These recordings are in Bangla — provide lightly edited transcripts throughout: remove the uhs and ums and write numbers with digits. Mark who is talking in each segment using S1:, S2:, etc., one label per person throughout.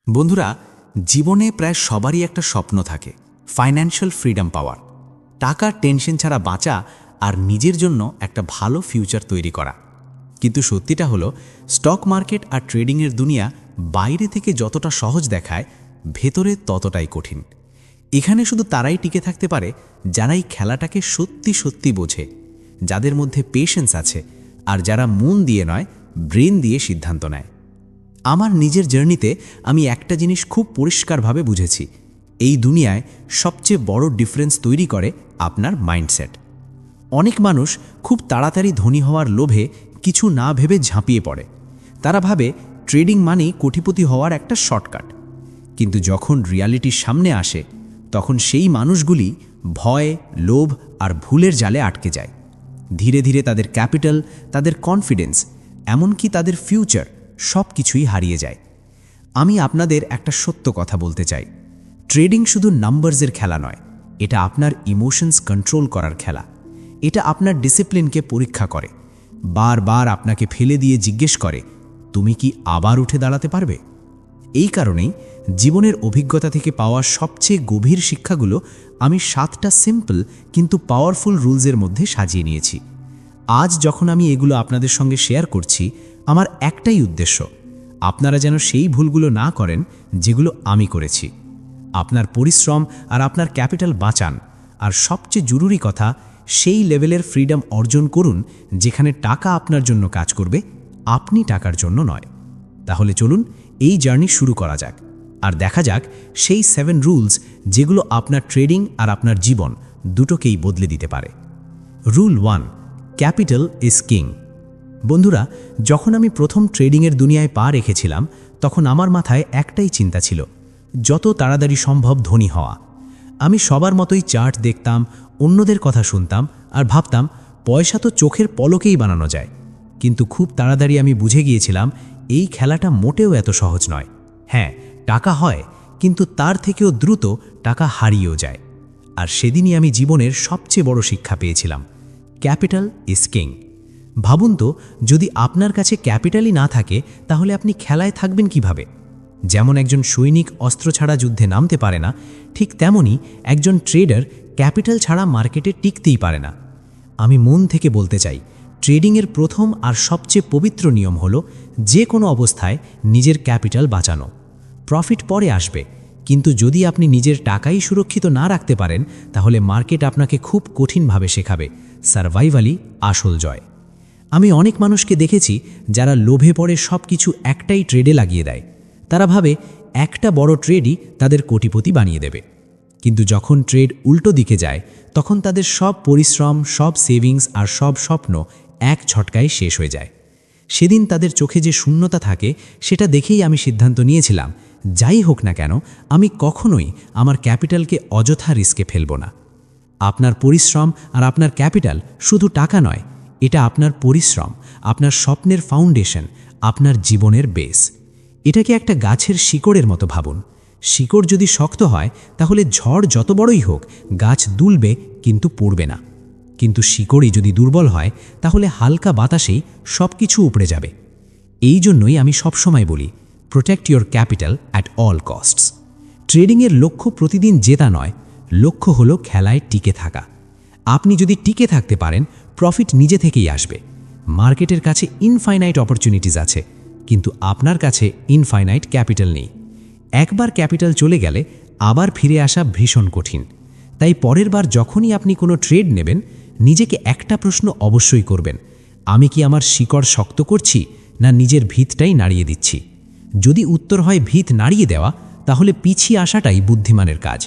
S1: বন্ধুরা, জীবনে প্রায় সবারই একটা স্বপ্ন থাকে, ফাইন্যান্সিয়াল ফ্রিডম পাওয়ার, টাকার টেনশন ছাড়া বাঁচা আর নিজের জন্য একটা ভালো ফিউচার তৈরি করা। কিন্তু সত্যিটা হলো, স্টক মার্কেট আর ট্রেডিংয়ের দুনিয়া বাইরে থেকে যতটা সহজ দেখায়, ভেতরে ততটাই কঠিন। এখানে শুধু তারাই টিকে থাকতে পারে যারা এই খেলাটাকে সত্যি সত্যি বোঝে, যাদের মধ্যে পেশেন্স আছে, আর যারা মন দিয়ে নয়, ব্রেন দিয়ে সিদ্ধান্ত নেয়। আমার নিজের জার্নিতে আমি একটা জিনিস খুব পরিষ্কারভাবে বুঝেছি, এই দুনিয়ায় সবচেয়ে বড় ডিফারেন্স তৈরি করে আপনার মাইন্ডসেট। অনেক মানুষ খুব তাড়াতাড়ি ধনী হওয়ার লোভে কিছু না ভেবে ঝাঁপিয়ে পড়ে। তারা ভাবে ট্রেডিং মানেই কোটিপতি হওয়ার একটা শর্টকাট। কিন্তু যখন রিয়ালিটির সামনে আসে, তখন সেই মানুষগুলি ভয়, লোভ আর ভুলের জালে আটকে যায়। ধীরে ধীরে তাদের ক্যাপিটাল, তাদের কনফিডেন্স, এমনকি তাদের ফিউচার সব কিছুই হারিয়ে যায়। আমি আপনাদের একটা সত্য কথা বলতে চাই, ট্রেডিং শুধু নাম্বারসের খেলা নয়, এটা আপনার ইমোশনস কন্ট্রোল করার খেলা। এটা আপনার ডিসিপ্লিনকে পরীক্ষা করে, বারবার আপনাকে ফেলে দিয়ে জিজ্ঞেস করে, তুমি কি আবার উঠে দাঁড়াতে পারবে? এই কারণেই জীবনের অভিজ্ঞতা থেকে পাওয়া সবচেয়ে গভীর শিক্ষাগুলো আমি 7টা সিম্পল কিন্তু পাওয়ারফুল রুলসের মধ্যে সাজিয়ে নিয়েছি। আজ যখন আমি এগুলো আপনাদের সঙ্গে শেয়ার করছি, আমার একটাই উদ্দেশ্য, আপনারা যেন সেই ভুলগুলো না করেন যেগুলো আমি করেছি। আপনার পরিশ্রম আর আপনার ক্যাপিটাল বাঁচান, আর সবচেয়ে জরুরি কথা, সেই লেভেলের ফ্রিডম অর্জন করুন যেখানে টাকা আপনার জন্য কাজ করবে, আপনি টাকার জন্য নয়। তাহলে চলুন এই জার্নি শুরু করা যাক, আর দেখা যাক সেই 7 রুলস যেগুলো আপনার ট্রেডিং আর আপনার জীবন দুটোকেই বদলে দিতে পারে। Rule 1, capital is king. বন্ধুরা, যখন আমি প্রথম ট্রেডিংয়ের দুনিয়ায় পা রেখেছিলাম, তখন আমার মাথায় একটাই চিন্তা ছিল, যত তাড়াতাড়ি সম্ভব ধনী হওয়া। আমি সবার মতোই চার্ট দেখতাম, অন্যদের কথা শুনতাম, আর ভাবতাম পয়সা তো চোখের পলকেই বানানো যায়। কিন্তু খুব তাড়াতাড়ি আমি বুঝে গিয়েছিলাম, এই খেলাটা মোটেও এত সহজ নয়। হ্যাঁ, টাকা হয়, কিন্তু তার থেকেও দ্রুত টাকা হারিয়েও যায়। আর সেদিনই আমি জীবনের সবচেয়ে বড় শিক্ষা পেয়েছিলাম, ক্যাপিটাল ইজ কিং। ভাবুন তো, যদি আপনার কাছে ক্যাপিটালই না থাকে, তাহলে আপনি খেলায় থাকবেন কিভাবে? যেমন একজন সৈনিক অস্ত্র ছাড়া যুদ্ধে নামতে পারে না, ঠিক তেমনি একজন ট্রেডার ক্যাপিটাল ছাড়া মার্কেটে টিকতেই পারে না। আমি মন থেকে বলতে চাই, ট্রেডিংয়ের প্রথম আর সবচেয়ে পবিত্র নিয়ম হলো যে কোনো অবস্থায় নিজের ক্যাপিটাল বাঁচানো। প্রফিট পরে আসবে, কিন্তু যদি আপনি নিজের টাকাই সুরক্ষিত না রাখতে পারেন, তাহলে মার্কেট আপনাকে খুব কঠিনভাবে শেখাবে সারভাইভালই আসল জয়। আমি অনেক মানুষকে দেখেছি যারা লোভে পড়ে সব কিছু একটাই ট্রেডে লাগিয়ে দেয়। তারা ভাবে একটা বড় ট্রেডই তাদের কোটিপতি বানিয়ে দেবে। কিন্তু যখন ট্রেড উল্টো দিকে যায়, তখন তাদের সব পরিশ্রম, সব সেভিংস আর সব স্বপ্ন এক ঝটকায় শেষ হয়ে যায়। সেদিন তাদের চোখে যে শূন্যতা থাকে, সেটা দেখেই আমি সিদ্ধান্ত নিয়েছিলাম, যাই হোক না কেন, আমি কখনোই আমার ক্যাপিটালকে অযথা রিস্কে ফেলব না। আপনার পরিশ্রম আর আপনার ক্যাপিটাল শুধু টাকা নয়, এটা আপনার পরিশ্রম, আপনার স্বপ্নের ফাউন্ডেশন, আপনার জীবনের বেস। এটাকে একটা গাছের শিকড়ের মতো ভাবুন। শিকড় যদি শক্ত হয়, তাহলে ঝড় যত বড়ই হোক, গাছ দুলবে কিন্তু পড়বে না। কিন্তু শিকড়ই যদি দুর্বল হয়, তাহলে হালকা বাতাসেই সব কিছু উপড়ে যাবে। এই জন্যই আমি সবসময় বলি, protect your capital at all costs. ট্রেডিংয়ের লক্ষ্য প্রতিদিন জেতা নয়, লক্ষ্য হলো খেলায় টিকে থাকা। আপনি যদি টিকে থাকতে পারেন, প্রফিট নিজে থেকেই আসবে। মার্কেটের কাছে ইনফাইনাইট অপরচুনিটিস আছে, কিন্তু আপনার কাছে ইনফাইনাইট ক্যাপিটাল নেই। একবার ক্যাপিটাল চলে গেলে আবার ফিরে আসা ভীষণ কঠিন। তাই পরের বার যখনই আপনি কোনো ট্রেড নেবেন, নিজেকে একটা প্রশ্ন অবশ্যই করবেন, আমি কি আমার শিকড় শক্ত করছি, না নিজের ভিতটাই নাড়িয়ে দিচ্ছি? যদি উত্তর হয় ভিত নাড়িয়ে দেওয়া, তাহলে পিছিয়ে আসাটাই বুদ্ধিমানের কাজ।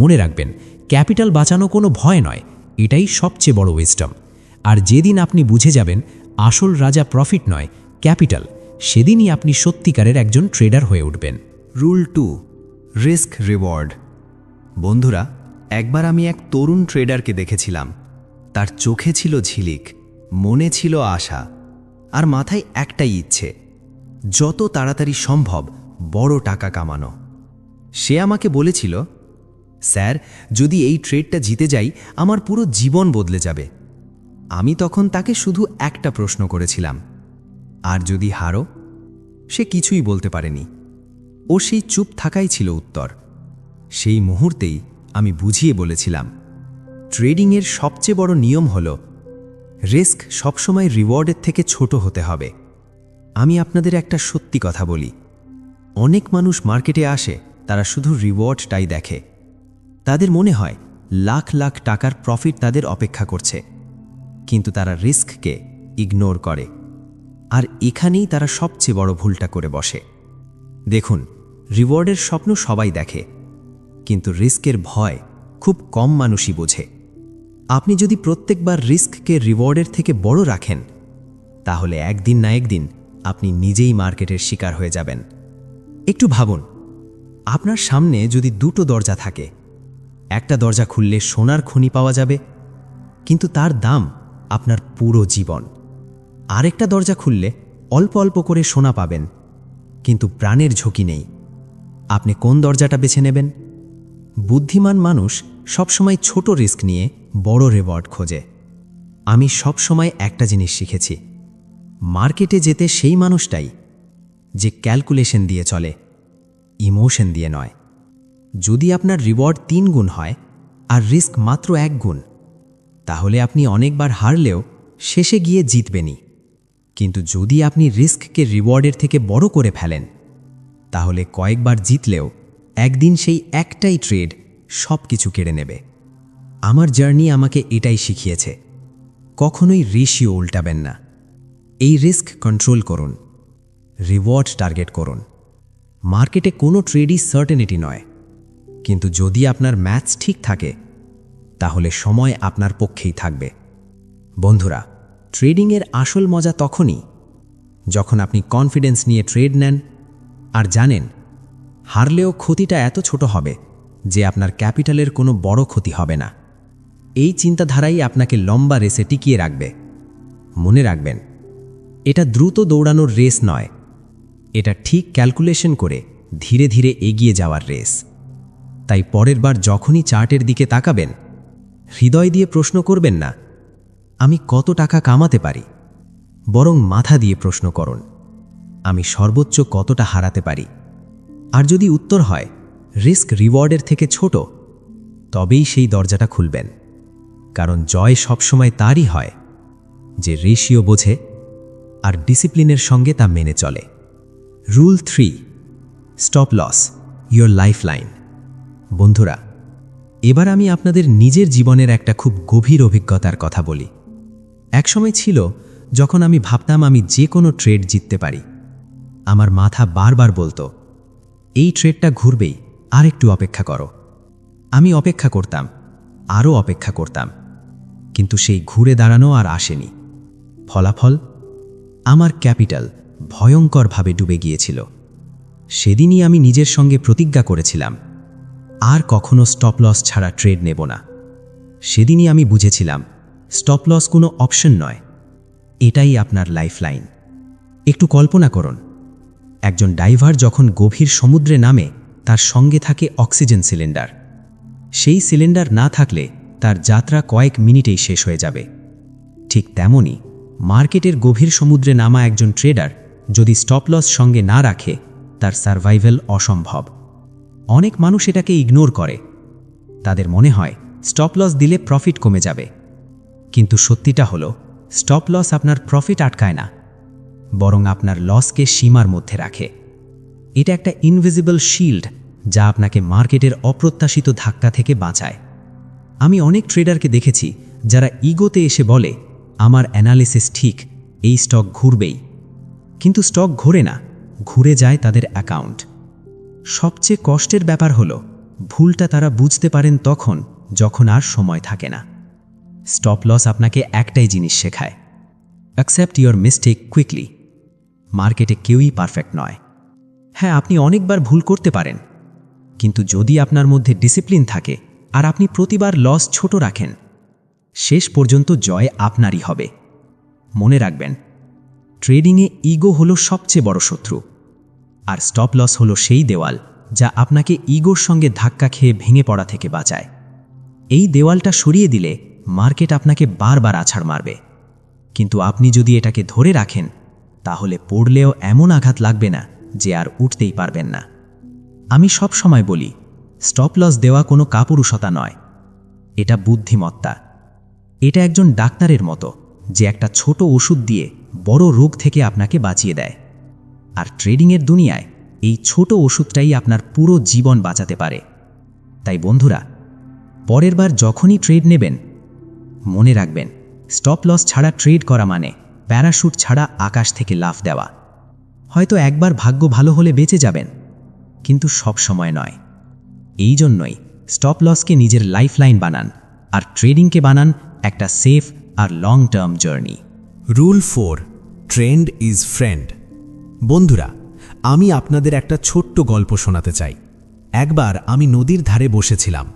S1: মনে রাখবেন, ক্যাপিটাল বাঁচানো কোনো ভয় নয়, এটাই সবচেয়ে বড় উইজডম। আর যেদিন আপনি বুঝে যাবেন আসল রাজা প্রফিট নয়, ক্যাপিটাল, সেদিনই আপনি সত্যিকারের একজন ট্রেডার হয়ে উঠবেন।
S2: Rule 2, risk reward. বন্ধুরা, একবার আমি এক তরুণ ট্রেডারকে দেখেছিলাম। তার চোখে ছিল ঝিলিক, মনে ছিল আশা, আর মাথায় একটাই ইচ্ছে, যত তাড়াতাড়ি সম্ভব বড় টাকা কামানো। সে আমাকে বলেছিল, স্যার, যদি এই ট্রেডটা জিতে যাই, আমার পুরো জীবন বদলে যাবে। আমি তখন তাকে শুধু একটা প্রশ্ন করেছিলাম, আর যদি হারো? সে কিছুই বলতে পারেনি। ও সেই চুপ থাকাই ছিল উত্তর। সেই মুহূর্তেই আমি বুঝিয়ে বলেছিলাম, ট্রেডিংয়ের সবচেয়ে বড় নিয়ম হল রিস্ক সবসময় রিওয়ার্ডের থেকে ছোট হতে হবে। আমি আপনাদের একটা সত্যি কথা বলি, অনেক মানুষ মার্কেটে আসে, তারা শুধু রিওয়ার্ডটাই দেখে। তাদের মনে হয় লাখ লাখ টাকার প্রফিট তাদের অপেক্ষা করছে, কিন্তু তারা রিস্ককে ইগনোর করে। আর এখানেই তারা সবচেয়ে বড় ভুলটা করে বসে। দেখুন, রিওয়ার্ডের স্বপ্ন সবাই দেখে, কিন্তু রিস্কের ভয় খুব কম মানুষই বোঝে। আপনি যদি প্রত্যেকবার রিস্ককে রিওয়ার্ডের থেকে বড় রাখেন, তাহলে একদিন না একদিন আপনি নিজেই মার্কেটের শিকার হয়ে যাবেন। একটু ভাবুন, আপনার সামনে যদি দুটো দরজা থাকে, একটা দরজা খুললে সোনার খনি পাওয়া যাবে, কিন্তু তার দাম আপনার পুরো জীবন। আরেকটা দরজা খুললে অল্প অল্প করে সোনা পাবেন, কিন্তু প্রাণের ঝুঁকি নেই। আপনি কোন দরজাটা বেছে নেবেন? বুদ্ধিমান মানুষ সবসময় ছোট রিস্ক নিয়ে বড় রিওয়ার্ড খোঁজে। আমি সবসময় একটা জিনিস শিখেছি, মার্কেটে যেতে সেই মানুষটাই যে ক্যালকুলেশন দিয়ে চলে, ইমোশন দিয়ে নয়। যদি আপনার রিওয়ার্ড 3 গুণ হয় আর রিস্ক মাত্র 1 গুণ, তাহলে আপনি অনেকবার হারলেও শেষে গিয়ে জিতবেনই। কিন্তু যদি আপনি রিস্ককে রিওয়ার্ডের থেকে বড় করে ফেলেন, তাহলে কয়েকবার জিতলেও একদিন সেই একটাই ট্রেড সব কিছু কেড়ে নেবে। আমার জার্নি আমাকে এটাই শিখিয়েছে, কখনোই রেশিও উল্টাবেন না। এই রিস্ক কন্ট্রোল করুন, রিওয়ার্ড টার্গেট করুন। মার্কেটে কোনো ট্রেডই সার্টেনিটি নয়, কিন্তু যদি আপনার ম্যাথস ঠিক থাকে, তাহলে সময় আপনার পক্ষেই থাকবে। বন্ধুরা, ট্রেডিংয়ের আসল মজা তখনই যখন আপনি কনফিডেন্স নিয়ে ট্রেড নেন আর জানেন হারলেও ক্ষতিটা এত ছোট হবে যে আপনার ক্যাপিটালের কোনো বড় ক্ষতি হবে না। এই চিন্তাধারাই আপনাকে লম্বা রেসে টিকিয়ে রাখবে। মনে রাখবেন, এটা দ্রুত দৌড়ানোর রেস নয়, এটা ঠিক ক্যালকুলেশন করে ধীরে ধীরে এগিয়ে যাওয়ার রেস। তাই পরের বার যখনই চার্টের দিকে তাকাবেন, হৃদয় দিয়ে প্রশ্ন করবেন না আমি কত টাকা কামাতে পারি, বরং মাথা দিয়ে প্রশ্ন করুন আমি সর্বোচ্চ কতটা হারাতে পারি। আর যদি উত্তর হয় রিস্ক রিওয়ার্ডের থেকে ছোট, তবেই সেই দরজাটা খুলবেন। কারণ জয় সবসময় তারই হয় যে রেশিও বোঝে আর ডিসিপ্লিনের সঙ্গে তা মেনে চলে। Rule 3, stop loss, your lifeline. বন্ধুরা, এবার আমি আপনাদের নিজের জীবনের একটা খুব গভীর অভিজ্ঞতার কথা বলি। একসময় ছিল যখন আমি ভাবতাম আমি যে কোনো ট্রেড জিততে পারি। আমার মাথা বারবার বলতো এই ট্রেডটা ঘুরবেই, আর একটু অপেক্ষা করো। আমি অপেক্ষা করতাম, আরও অপেক্ষা করতাম, কিন্তু সেই ঘুরে দাঁড়ানো আর আসেনি। ফলাফল, আমার ক্যাপিটাল ভয়ঙ্করভাবে ডুবে গিয়েছিল। সেদিনই আমি নিজের সঙ্গে প্রতিজ্ঞা করেছিলাম আর কখনো স্টপ লস ছাড়া ট্রেড নেব না। সেদিনই আমি বুঝেছিলাম স্টপ লস কোনো অপশন নয়, এটাই আপনার লাইফলাইন। একটু কল্পনা করুন, একজন ডাইভার যখন গভীর সমুদ্রে নামে, তার সঙ্গে থাকে অক্সিজেন সিলিন্ডার। সেই সিলিন্ডার না থাকলে তার যাত্রা কয়েক মিনিটেই শেষ হয়ে যাবে। ঠিক তেমনই মার্কেটের গভীর সমুদ্রে নামা একজন ট্রেডার যদি স্টপ লস সঙ্গে না রাখে, তার সার্ভাইভাল অসম্ভব। অনেক মানুষ এটাকে ইগনোর করে। তাদের মনে হয় স্টপ লস দিলে প্রফিট কমে যাবে, কিন্তু সত্যিটা হলো স্টপ লস আপনার প্রফিট আটকায় না, বরং আপনার লসকে সীমার মধ্যে রাখে। এটা একটা ইনভিজিবল শিল্ড যা আপনাকে মার্কেটের অপ্রত্যাশিত ধাক্কা থেকে বাঁচায়। আমি অনেক ট্রেডারকে দেখেছি যারা ইগোতে এসে বলে আমার অ্যানালিসিস ঠিক, এই স্টক ঘুরবেই, কিন্তু স্টক ঘোরে না, ঘুরে যায় তাদের অ্যাকাউন্ট। সবচেয়ে কষ্টের ব্যাপার হলো ভুলটা তারা বুঝতে পারেন তখন যখন আর সময় থাকে না। স্টপ লস আপনাকে একটাই জিনিস শেখায়, অ্যাকসেপ্ট ইয়োর মিস্টেক কুইকলি। মার্কেটে কেউই পারফেক্ট নয়। হ্যাঁ, আপনি অনেকবার ভুল করতে পারেন, কিন্তু যদি আপনার মধ্যে ডিসিপ্লিন থাকে আর আপনি প্রতিবার লস ছোট রাখেন, শেষ পর্যন্ত জয় আপনারই হবে। মনে রাখবেন, ট্রেডিংয়ে ইগো হলো সবচেয়ে বড় শত্রু, আর স্টপ লস হলো সেই দেওয়াল যা আপনাকে ইগোর সঙ্গে ধাক্কা খেয়ে ভেঙে পড়া থেকে বাঁচায়। এই দেওয়ালটা সরিয়ে দিলে মার্কেট আপনাকে বারবার আছাড় মারবে, কিন্তু আপনি যদি এটাকে ধরে রাখেন, তাহলে পড়লেও এমন আঘাত লাগবে না যে আর উঠতেই পারবেন না।
S1: আমি সব সময় বলি, স্টপ লস দেওয়া কোনো কাপুরুষতা নয়, এটা বুদ্ধিমত্তা। এটা একজন ডাক্তারের মতো, যে একটা ছোট ওষুধ দিয়ে বড় রোগ থেকে আপনাকে বাঁচিয়ে দেয়। আর ট্রেডিংয়ের দুনিয়ায় এই ছোট ওষুধটাই আপনার পুরো জীবন বাঁচাতে পারে। তাই বন্ধুরা, পরের বার যখনই ট্রেড নেবেন, মনে রাখবেন, স্টপ লস ছাড়া ট্রেড করা মানে প্যারাশুট ছাড়া আকাশ থেকে লাফ দেওয়া। হয়তো একবার ভাগ্য ভালো হলে বেঁচে যাবেন, কিন্তু সব সময় নয়। এই জন্যই স্টপ লসকে নিজের লাইফলাইন বানান, আর ট্রেডিংকে বানান একটা সেফ আর long term journey.
S3: Rule 4, trend is friend. বন্ধুরা, আমি আপনাদের একটা ছোট্ট গল্প শোনাতে চাই। একবার আমি নদীর ধারে বসেছিলাম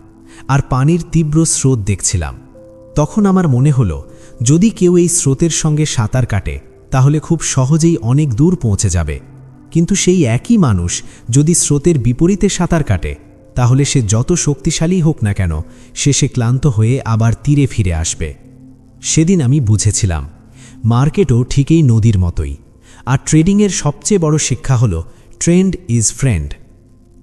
S3: আর পানির তীব্র স্রোত দেখছিলাম। তখন আমার মনে হলো, যদি কেউ এই স্রোতের সঙ্গে সাঁতার কাটে তাহলে খুব সহজেই অনেক দূর পৌঁছে যাবে। কিন্তু সেই একই মানুষ যদি স্রোতের বিপরীতে সাঁতার কাটে, তাহলে সে যত শক্তিশালী হোক না কেন, শেষে ক্লান্ত হয়ে আবার তীরে ফিরে আসবে। সেদিন আমি বুঝেছিলাম, মার্কেটও ঠিক এই নদীর মতোই। আর ট্রেডিংয়ের সবচেয়ে বড় শিক্ষা হলো ট্রেন্ড ইজ ফ্রেন্ড।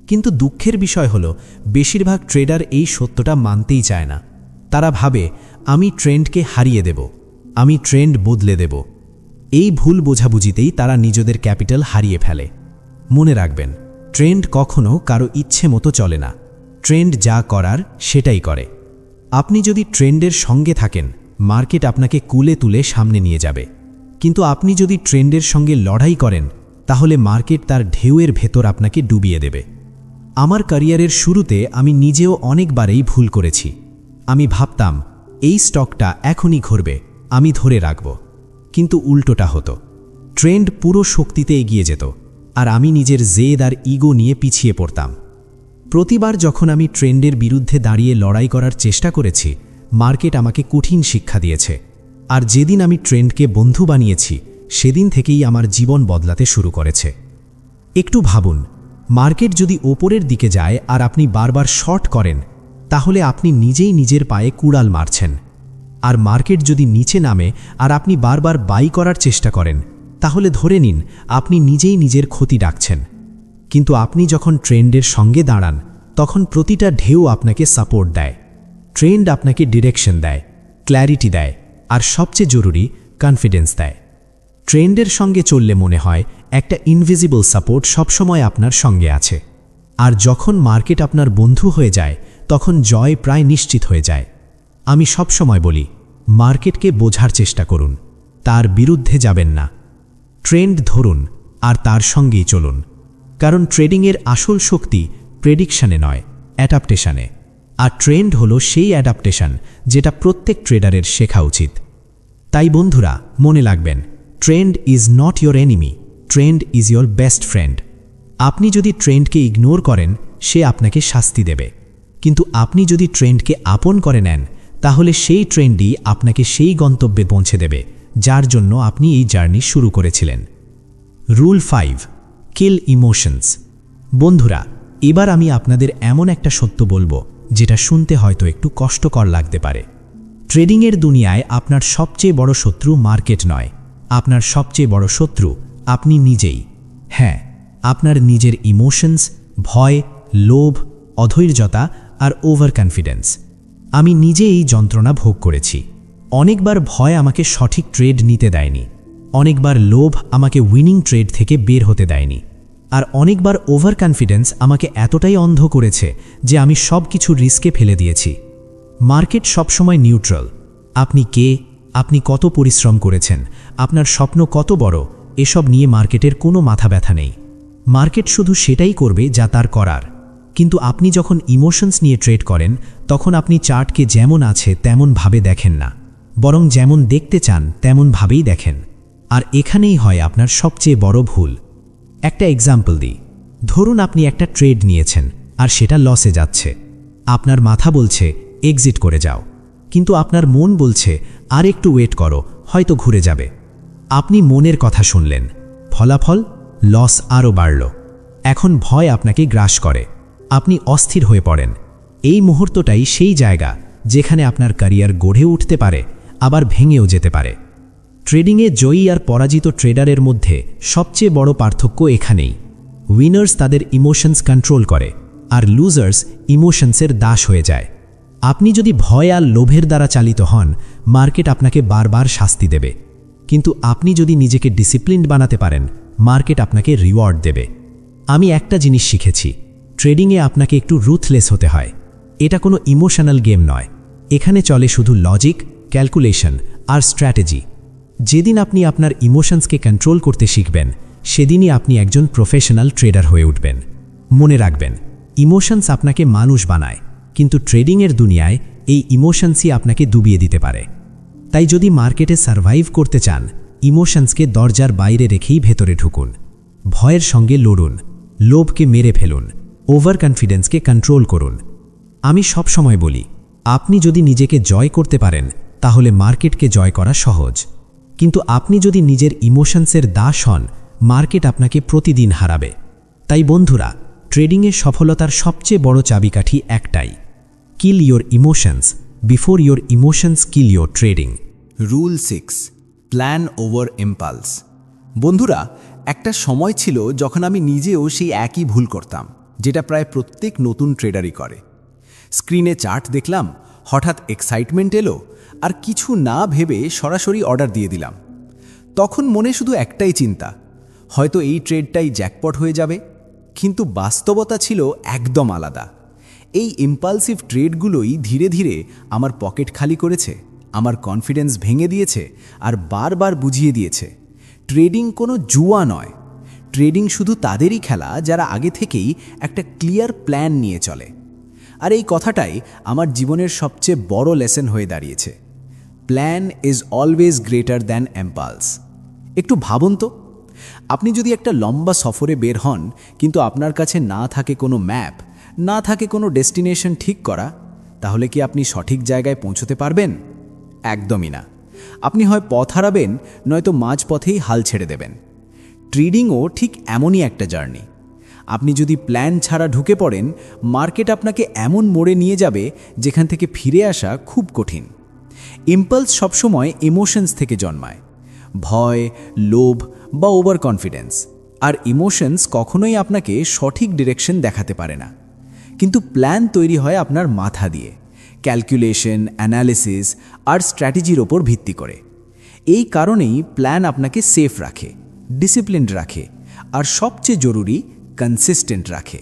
S3: কিন্তু দুঃখের বিষয় হলো, বেশিরভাগ ট্রেডার এই সত্যটা মানতেই চায় না। তারা ভাবে, আমি ট্রেন্ডকে হারিয়ে দেব, আমি ট্রেন্ড বদলে দেব। এই ভুল বোঝাবুঝিতেই তারা নিজেদের ক্যাপিটাল হারিয়ে ফেলে। মনে রাখবেন, ট্রেন্ড কখনো কারো ইচ্ছে মতো চলে না। ট্রেন্ড যা করার সেটাই করে। আপনি যদি ট্রেন্ডের সঙ্গে থাকেন, মার্কেট আপনাকে কুলে তুলে সামনে নিয়ে যাবে। কিন্তু আপনি যদি ট্রেন্ডের সঙ্গে লড়াই করেন, তাহলে মার্কেট তার ঢেউয়ের ভেতর আপনাকে ডুবিয়ে দেবে। আমার ক্যারিয়ারের শুরুতে আমি নিজেও অনেকবারই ভুল করেছি। আমি ভাবতাম, এই স্টকটা এখনই ঘুরবে, আমি ধরে রাখব। কিন্তু উল্টোটা হতো, ট্রেন্ড পুরো শক্তিতে এগিয়ে যেত, আর আমি নিজের জেদ আর ইগো নিয়ে পিছিয়ে পড়তাম। প্রতিবার যখন আমি ট্রেন্ডের বিরুদ্ধে দাঁড়িয়ে লড়াই করার চেষ্টা করেছি, মার্কেট আমাকে কঠিন শিক্ষা দিয়েছে। আর যেদিন আমি ট্রেন্ডকে বন্ধু বানিয়েছি, সেদিন থেকেই আমার জীবন বদলাতে শুরু করেছে। একটু ভাবুন, মার্কেট যদি ওপরের দিকে যায় আর আপনি বারবার শর্ট করেন, তাহলে আপনি নিজেই নিজের পায়ে কুড়াল মারছেন। আর মার্কেট যদি নিচে নামে আর আপনি বারবার বাই করার চেষ্টা করেন, তাহলে ধরে নিন আপনি নিজেই নিজের ক্ষতি ডাকছেন। কিন্তু আপনি যখন ট্রেন্ডের সঙ্গে দাঁড়ান, তখন প্রতিটা ঢেউ আপনাকে সাপোর্ট দেয়। ট্রেন্ড আপনাকে ডিরেকশন দেয়, ক্ল্যারিটি দেয়, আর সবচেয়ে জরুরি, কনফিডেন্স দেয়। ট্রেন্ডের সঙ্গে চললে মনে হয় একটা ইনভিজিবল সাপোর্ট সবসময় আপনার সঙ্গে আছে। আর যখন মার্কেট আপনার বন্ধু হয়ে যায়, তখন জয় প্রায় নিশ্চিত হয়ে যায়। আমি সবসময় বলি, মার্কেটকে বোঝার চেষ্টা করুন, তার বিরুদ্ধে যাবেন না। ট্রেন্ড ধরুন আর তার সঙ্গেই চলুন। কারণ ট্রেডিংয়ের আসল শক্তি প্রেডিকশনে নয়, অ্যাডাপ্টেশনে। আর ট্রেন্ড হলো সেই অ্যাডাপ্টেশন যেটা প্রত্যেক ট্রেডারের শেখা উচিত। তাই বন্ধুরা, মনে রাখবেন, trend is not your enemy, trend is your best friend. আপনি যদি ট্রেন্ডকে ইগনোর করেন, সে আপনাকে শাস্তি দেবে। কিন্তু আপনি যদি ট্রেন্ডকে আপন করে নেন, তাহলে সেই ট্রেন্ডই আপনাকে সেই গন্তব্যে পৌঁছে দেবে যার জন্য আপনি এই জার্নি শুরু করেছিলেন। রুল 5, কিল ইমোশনস। বন্ধুরা, এবার আমি আপনাদের এমন একটা সত্য বলবো যেটা শুনতে হয়তো একটু কষ্টকর লাগতে পারে। ট্রেডিংয়ের দুনিয়ায় আপনার সবচেয়ে বড় শত্রু মার্কেট নয়, আপনার সবচেয়ে বড় শত্রু আপনি নিজেই। হ্যাঁ, আপনার নিজের ইমোশনস, ভয়, লোভ, অধৈর্যতা আর ওভার কনফিডেন্স। আমি নিজে এই যন্ত্রণা ভোগ করেছি। অনেকবার ভয় আমাকে সঠিক ট্রেড নিতে দেয়নি, অনেকবার লোভ আমাকে উইনিং ট্রেড থেকে বের হতে দেয়নি, আর অনেকবার ওভার কনফিডেন্স আমাকে এতটাই অন্ধ করেছে যে আমি সব কিছু রিস্কে ফেলে দিয়েছি। মার্কেট সবসময় নিউট্রাল। আপনি কে, আপনি কত পরিশ্রম করেছেন, আপনার স্বপ্ন কত বড়, এসব নিয়ে মার্কেটের কোনো মাথা ব্যথা নেই। মার্কেট শুধু সেটাই করবে যা তার করার। কিন্তু আপনি যখন ইমোশনস নিয়ে ট্রেড করেন, তখন আপনি চার্টকে যেমন আছে তেমন ভাবে দেখেন না, বরং যেমন দেখতে চান তেমন ভাবেই দেখেন। আর এখানেই হয় আপনার সবচেয়ে বড় ভুল। একটা এক্সাম্পল দিই। ধরুন আপনি একটা ট্রেড নিয়েছেন আর সেটা লসে যাচ্ছে। আপনার মাথা বলছে এক্সিট করে যাও, কিন্তু আপনার মন বলছে আর একটু ওয়েট করো, হয়তো ঘুরে যাবে। আপনি মনের কথা শুনলেন, ফলাফল লস আরও বাড়ল। এখন ভয় আপনাকে গ্রাস করে, আপনি অস্থির হয়ে পড়েন। এই মুহূর্তটাই সেই জায়গা যেখানে আপনার ক্যারিয়ার গড়ে উঠতে পারে, আবার ভেঙেও যেতে পারে। ট্রেডিংয়ে জয়ী আর পরাজিত ট্রেডারের মধ্যে সবচেয়ে বড় পার্থক্য এখানেই। উইনার্স তাদের ইমোশনস কন্ট্রোল করে আর লুজার্স ইমোশনসের দাস হয়ে যায়। আপনি যদি ভয় আর লোভের দ্বারা চালিত হন, মার্কেট আপনাকে বারবার শাস্তি দেবে। কিন্তু আপনি যদি নিজেকে ডিসিপ্লিনড বানাতে পারেন, মার্কেট আপনাকে রিওয়ার্ড দেবে। আমি একটা জিনিস শিখেছি, ট্রেডিংয়ে আপনাকে একটু রুথলেস হতে হয়। এটা কোনো ইমোশনাল গেম নয়, এখানে চলে শুধু লজিক, ক্যালকুলেশন আর স্ট্র্যাটেজি। যেদিন আপনি আপনার ইমোশনসকে কন্ট্রোল করতে শিখবেন, সেদিনই আপনি একজন প্রফেশনাল ট্রেডার হয়ে উঠবেন। মনে রাখবেন, ইমোশনস আপনাকে মানুষ বানায়, কিন্তু ট্রেডিংয়ের দুনিয়ায় এই ইমোশনসই আপনাকে ডুবিয়ে দিতে পারে। তাই যদি মার্কেটে সার্ভাইভ করতে চান, ইমোশনসকে দরজার বাইরে রেখেই ভেতরে ঢুকুন। ভয়ের সঙ্গে লড়ুন, লোভকে মেরে ফেলুন, ওভার কনফিডেন্সকে কন্ট্রোল করুন। আমি সব সময় বলি, আপনি যদি নিজেকে জয় করতে পারেন, তাহলে মার্কেটকে জয় করা সহজ। কিন্তু আপনি যদি নিজের ইমোশনসের দাস হন, মার্কেট আপনাকে প্রতিদিন হারাবে। তাই বন্ধুরা, ট্রেডিংয়ে সফলতার সবচেয়ে বড় চাবিকাঠি একটাই: kill your emotions before your emotions kill your trading.
S1: Rule 6, plan over impulse. বন্ধুরা, একটা সময় ছিল যখন আমি নিজেও সেই একই ভুল করতাম, যেটা প্রায় প্রত্যেক নতুন ট্রেডারই করে। স্ক্রিনে চার্ট দেখলাম, হঠাৎ এক্সাইটমেন্ট এলো, আর কিছু না ভেবে সরাসরি অর্ডার দিয়ে দিলাম। তখন মনে শুধু একটাই চিন্তা, হয়তো এই ট্রেডটাই জ্যাকপট হয়ে যাবে। কিন্তু বাস্তবতা ছিল একদম আলাদা। এই ইম্পালসিভ ট্রেডগুলোই ধীরে ধীরে আমার পকেট খালি করেছে, আমার কনফিডেন্স ভেঙে দিয়েছে, আর বারবার বুঝিয়ে দিয়েছে ট্রেডিং কোনো জুয়া নয়। ট্রেডিং শুধু তাদেরই খেলা যারা আগে থেকেই একটা ক্লিয়ার প্ল্যান নিয়ে চলে। আর এই কথাটাই আমার জীবনের সবচেয়ে বড় লেসন হয়ে দাঁড়িয়েছে। Plan is always greater than impulse. একটু ভাবুন তো, আপনি যদি একটা লম্বা সফরে বের হন, কিন্তু আপনার কাছে না থাকে কোনো ম্যাপ, না থাকে কোনো ডেস্টিনেশন ঠিক করা, তাহলে কি আপনি সঠিক জায়গায় পৌঁছতে পারবেন? একদমই না। আপনি হয় পথ হারাবেন, নয়তো মাঝপথেই হাল ছেড়ে দেবেন। ট্রেডিংও ঠিক এমনই একটা জার্নি। আপনি যদি প্ল্যান ছাড়া ঢুকে পড়েন, মার্কেট আপনাকে এমন মোড়ে নিয়ে যাবে যেখান থেকে ফিরে আসা খুব কঠিন। ইম্পালস সবসময় ইমোশনস থেকে জন্মায়, ভয়, লোভ বা ওভার কনফিডেন্স। আর ইমোশনস কখনোই আপনাকে সঠিক ডিরেকশন দেখাতে পারে না। কিন্তু প্ল্যান তৈরি হয় আপনার মাথা দিয়ে, ক্যালকুলেশন, অ্যানালিসিস আর স্ট্র্যাটেজির ওপর ভিত্তি করে। এই কারণেই প্ল্যান আপনাকে সেফ রাখে, ডিসিপ্লিনড রাখে, আর সবচেয়ে জরুরি কনসিস্টেন্ট রাখে।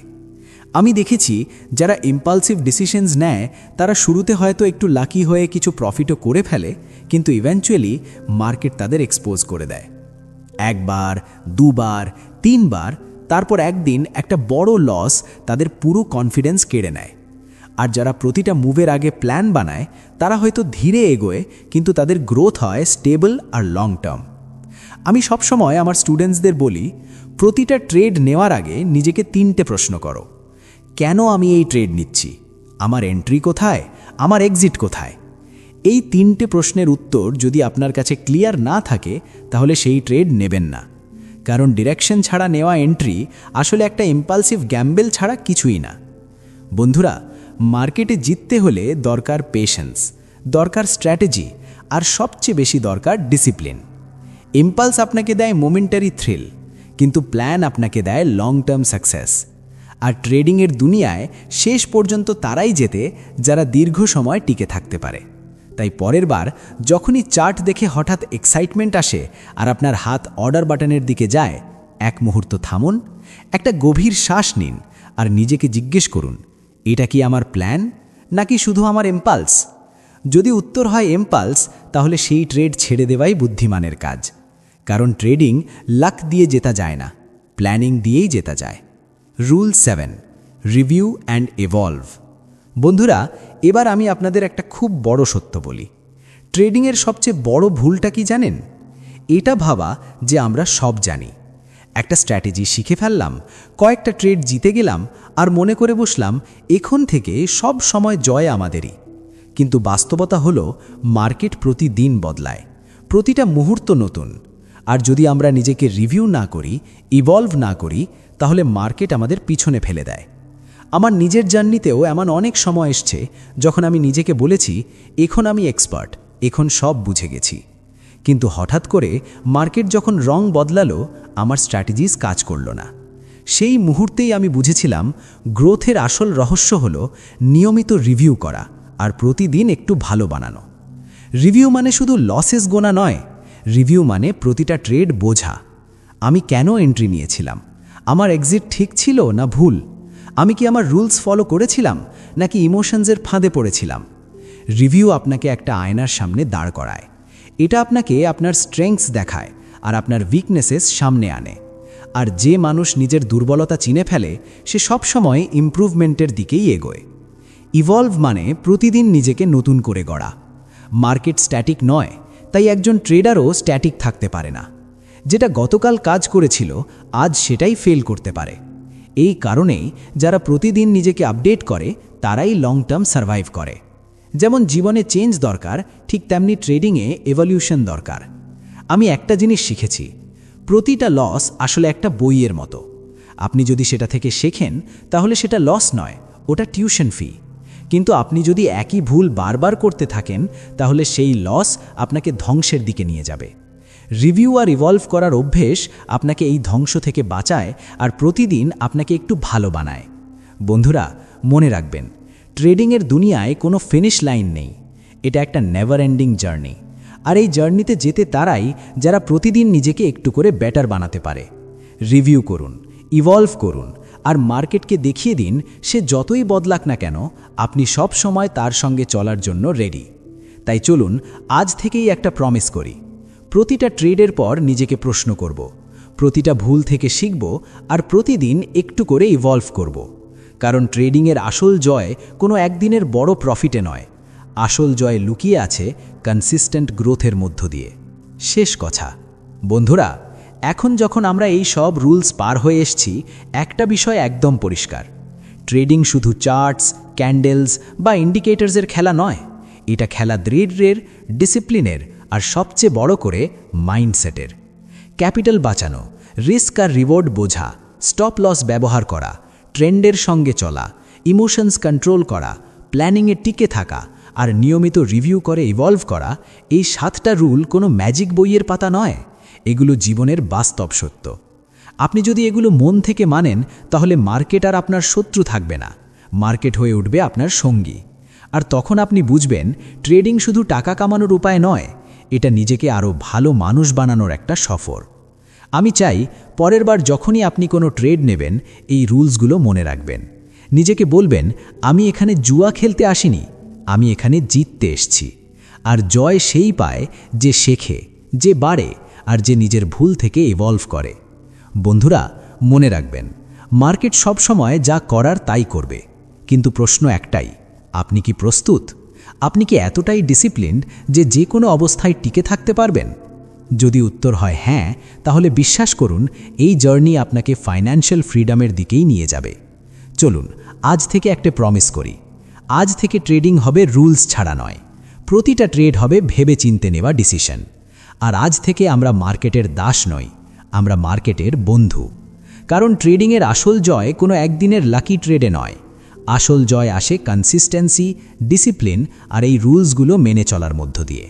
S1: আমি দেখেছি যারা ইম্পালসিভ ডিসিশনস নেয়, তারা শুরুতে হয়তো একটু লাকি হয়ে কিছু প্রফিটও করে ফেলে, কিন্তু ইভেন্চুয়ালি মার্কেট তাদের এক্সপোজ করে দেয়। একবার, দুবার, তিনবার, তারপর একদিন একটা বড় লস তাদের পুরো কনফিডেন্স কেড়ে নেয়। আর যারা প্রতিটা মুভের আগে প্ল্যান বানায়, তারা হয়তো ধীরে এগোয়, কিন্তু তাদের গ্রোথ হয় স্টেবল আর লং টার্ম। আমি সবসময় আমার স্টুডেন্টসদের বলি, প্রতিটা ট্রেড নেওয়ার আগে নিজেকে 3টে প্রশ্ন করো। কেন আমি এই ট্রেড নিচ্ছি? আমার এন্ট্রি কোথায়? আমার এক্সিট কোথায়? এই 3টে প্রশ্নের উত্তর যদি আপনার কাছে ক্লিয়ার না থাকে, তাহলে সেই ট্রেড নেবেন না। কারণ ডিরেকশন ছাড়া নেওয়া এন্ট্রি আসলে একটা ইম্পালসিভ গ্যাম্বেল ছাড়া কিছুই না। বন্ধুরা, মার্কেটে জিততে হলে দরকার পেশেন্স, দরকার স্ট্র্যাটেজি, আর সবচেয়ে বেশি দরকার ডিসিপ্লিন। ইম্পালস আপনাকে দেয় মোমেন্টারি থ্রিল, কিন্তু প্ল্যান আপনাকে দেয় লং টার্ম সাকসেস। আর ট্রেডিংয়ের দুনিয়ায় শেষ পর্যন্ত তারাই জেতে যারা দীর্ঘ সময় টিকে থাকতে পারে। তাই পরের বার যখনই চার্ট দেখে হঠাৎ এক্সাইটমেন্ট আসে আর আপনার হাত অর্ডার বাটনের দিকে যায়, এক মুহূর্ত থামুন, একটা গভীর শ্বাস নিন, আর নিজেকে জিজ্ঞেস করুন, এটা কি আমার প্ল্যান নাকি শুধু আমার ইম্পালস? যদি উত্তর হয় ইম্পালস, তাহলে সেই ট্রেড ছেড়ে দেওয়াই বুদ্ধিমানের কাজ। কারণ ট্রেডিং লাক দিয়ে জেতা যায় না, প্ল্যানিং দিয়েই জেতা যায়। Rule 7, review and evolve. বন্ধুরা, এবার আমি আপনাদের একটা খুব বড় সত্য বলি। ট্রেডিংয়ের সবচেয়ে বড় ভুলটা কি জানেন? এটা ভাবা যে আমরা সব জানি। একটা স্ট্র্যাটেজি শিখে ফেললাম, কয়েকটা ট্রেড জিতে গেলাম, আর মনে করে বসলাম এখন থেকে সব সময় জয় আমাদেরই। কিন্তু বাস্তবতা হলো, মার্কেট প্রতিদিন বদলায়, প্রতিটা মুহূর্ত নতুন। আর যদি আমরা নিজেকে রিভিউ না করি, ইভলভ না করি, তাহলে মার্কেট আমাদের পিছনে ফেলে দেয়। আমার নিজের জার্নিতেও এমন অনেক সময় এসছে যখন আমি নিজেকে বলেছি, এখন আমি এক্সপার্ট, এখন সব বুঝে গেছি। কিন্তু হঠাৎ করে মার্কেট যখন রং বদলালো, আমার স্ট্র্যাটেজিস কাজ করল না। সেই মুহূর্তেই আমি বুঝেছিলাম গ্রোথের আসল রহস্য হল নিয়মিত রিভিউ করা আর প্রতিদিন একটু ভালো বানানো। রিভিউ মানে শুধু লসেস গোনা নয়, রিভিউ মানে প্রতিটা ট্রেড বোঝা। আমি কেন এন্ট্রি নিয়েছিলাম? আমার এক্সিট ঠিক ছিল না ভুল? আমি কি আমার রুলস ফলো করেছিলাম নাকি ইমোশনসের ফাঁদে পড়েছিলাম? রিভিউ আপনাকে একটা আয়নার সামনে দাঁড় করায়। এটা আপনাকে আপনার স্ট্রেংথস দেখায় আর আপনার উইকনেসেস সামনে আনে। আর যে মানুষ নিজের দুর্বলতা চিনে ফেলে সে সবসময় ইমপ্রুভমেন্টের দিকেই এগোয়। ইভলভ মানে প্রতিদিন নিজেকে নতুন করে গড়া। মার্কেট স্ট্যাটিক নয়, তাই একজন ট্রেডারও স্ট্যাটিক থাকতে পারে না। যেটা গতকাল কাজ করেছিল আজ সেটাই ফেল করতে পারে। এই কারণেই যারা প্রতিদিন নিজেকে আপডেট করে তারাই লং টার্ম সার্ভাইভ করে। যেমন জীবনে চেঞ্জ দরকার, ঠিক তেমনি ট্রেডিংয়ে এভলিউশন দরকার। আমি একটা জিনিস শিখেছি, প্রতিটা লস আসলে একটা বইয়ের মতো। আপনি যদি সেটা থেকে শেখেন তাহলে সেটা লস নয়, ওটা টিউশন ফি। কিন্তু আপনি যদি একই ভুল বারবার করতে থাকেন তাহলে সেই লস আপনাকে ধ্বংসের দিকে নিয়ে যাবে। রিভিউ আর ইভলভ করার অভ্যেস আপনাকে এই ধ্বংস থেকে বাঁচায় আর প্রতিদিন আপনাকে একটু ভালো বানায়। বন্ধুরা, মনে রাখবেন, ট্রেডিংয়ের দুনিয়ায় কোনো ফিনিশ লাইন নেই। এটা একটা নেভার এন্ডিং জার্নি। আর এই জার্নিতে যেতে তারাই যারা প্রতিদিন নিজেকে একটু করে বেটার বানাতে পারে। রিভিউ করুন, ইভলভ করুন আর মার্কেটকে দেখিয়ে দিন সে যতই বদলাক না কেন আপনি সব সময় তার সঙ্গে চলার জন্য রেডি। তাই চলুন আজ থেকেই একটা প্রমিস করি, প্রতিটা ট্রেডের পর নিজেকে প্রশ্ন করব, প্রতিটা ভুল থেকে শিখব আর প্রতিদিন একটু করে ইভলভ করব। কারণ ট্রেডিংয়ের আসল জয় কোনো একদিনের বড় প্রফিটে নয়, আসল জয় লুকিয়ে আছে কনসিস্টেন্ট গ্রোথের মধ্য দিয়ে। শেষ কথা বন্ধুরা, এখন যখন আমরা এই সব রুলস পার হয়ে এসেছি, একটা বিষয় একদম পরিষ্কার, ট্রেডিং শুধু চার্টস, ক্যান্ডেলস বা ইন্ডিকেটরসের খেলা নয়। এটা খেলা দৃঢ়ের, ডিসিপ্লিনের আর সবচেয়ে বড় করে মাইন্ডসেটের। ক্যাপিটাল বাঁচানো, রিস্ক আর রিওয়ার্ড বোঝা, স্টপ লস ব্যবহার করা, ট্রেন্ডের সঙ্গে চলা, ইমোশনস কন্ট্রোল করা, প্ল্যানিংয়ে টিকে থাকা আর নিয়মিত রিভিউ করে ইভলভ করা, এই 7টা রুল কোনো ম্যাজিক বইয়ের পাতা নয়, এগুলো জীবনের বাস্তব সত্য। আপনি যদি এগুলো মন থেকে মানেন তাহলে মার্কেট আর আপনার শত্রু থাকবে না, মার্কেট হয়ে উঠবে আপনার সঙ্গী। আর তখন আপনি বুঝবেন ট্রেডিং শুধু টাকা কামানোর উপায় নয়, এটা নিজেকে আরও ভালো মানুষ বানানোর একটা সফর। আমি চাই পরের বার যখনই আপনি কোনো ট্রেড নেবেন এই রুলসগুলো মনে রাখবেন। নিজেকে বলবেন, আমি এখানে জুয়া খেলতে আসিনি, আমি এখানে জিততে এসেছি। আর জয় সেই পায় যে শেখে, যে বাড়ে আর যে নিজের ভুল থেকে ইভলভ করে। বন্ধুরা, মনে রাখবেন, মার্কেট সবসময় যা করার তাই করবে, কিন্তু প্রশ্ন একটাই, আপনি কি প্রস্তুত? আপনি কি এতটাই ডিসিপ্লিনড যে যে কোনো অবস্থায় টিকে থাকতে পারবেন? যদি উত্তর হয় হ্যাঁ, তাহলে বিশ্বাস করুন এই জার্নি আপনাকে ফাইন্যান্সিয়াল ফ্রিডমের দিকেই নিয়ে যাবে। চলুন আজ থেকে একটা প্রমিস করি, আজ থেকে ট্রেডিং হবে রুলস ছাড়া নয়, প্রতিটা ট্রেড হবে ভেবে চিনতে নেওয়া ডিসিশন। আর আজ থেকে আমরা মার্কেটের দাস নই, আমরা মার্কেটের বন্ধু। কারণ ট্রেডিংয়ের আসল জয় কোনো একদিনের লাকি ট্রেডে নয়, আসল জয় আসে কনসিস্টেন্সি, ডিসিপ্লিন আর এই রুলসগুলো মেনে চলার মধ্য দিয়ে।